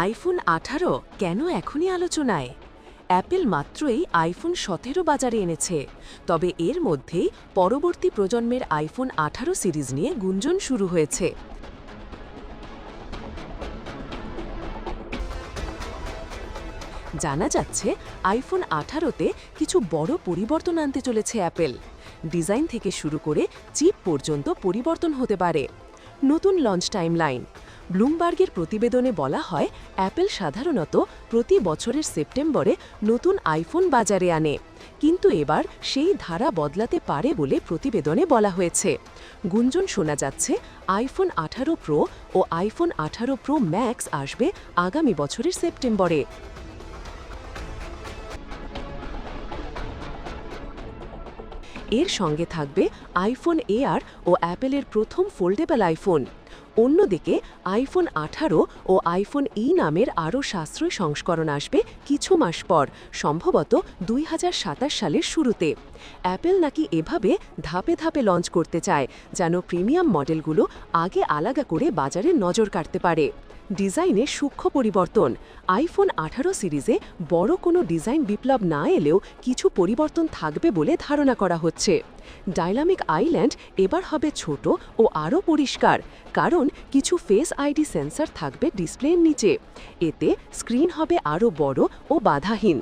IPhone 18 কেন এখনই আলোচনায়? অ্যাপল মাত্রই আইফোন 17 বাজারে এনেছে, তবে এর মধ্যেই পরবর্তী প্রজন্মের আইফোন 18 সিরিজ নিয়ে গুঞ্জন শুরু হয়েছে। জানা যাচ্ছে আইফোন 18তে কিছু বড় পরিবর্তন আনতে চলেছে অ্যাপল। ডিজাইন থেকে শুরু করে চিপ পর্যন্ত পরিবর্তন হতে পারে। নতুন লঞ্চ টাইমলাইন। ব্লুমবার্গের প্রতিবেদনে বলা হয়, অ্যাপল সাধারণত প্রতি বছরের সেপ্টেম্বরে নতুন আইফোন বাজারে আনে, কিন্তু এবার সেই ধারা বদলাতে পারে বলে প্রতিবেদনে বলা হয়েছে। গুঞ্জন শোনা যাচ্ছে আইফোন 18 প্রো ও আইফোন 18 প্রো ম্যাক্স আসবে আগামী বছরের সেপ্টেম্বরে। এর সঙ্গে থাকবে আইফোন এআর ও অ্যাপলের প্রথম ফোল্ডেবল আইফোন। অন্যদিকে আইফোন 18 ও আইফোন ই নামের আরও সাশ্রয়ী সংস্করণ আসবে কিছু মাস পর, সম্ভবত 2027 সালের শুরুতে। অ্যাপল নাকি এভাবে ধাপে ধাপে লঞ্চ করতে চায়, যেন প্রিমিয়াম মডেলগুলো আগে আলাদা করে বাজারে নজর কাটতে পারে। ডিজাইনে সূক্ষ্ম পরিবর্তন। আইফোন 18 সিরিজে বড় কোনো ডিজাইন বিপ্লব না এলেও কিছু পরিবর্তন থাকবে বলে ধারণা করা হচ্ছে। ডাইনামিক আইল্যান্ড এবার হবে ছোট ও আরও পরিষ্কার, কারণ কিছু ফেস আইডি সেন্সর থাকবে ডিসপ্লের নিচে। এতে স্ক্রিন হবে আরও বড় ও বাধাহীন।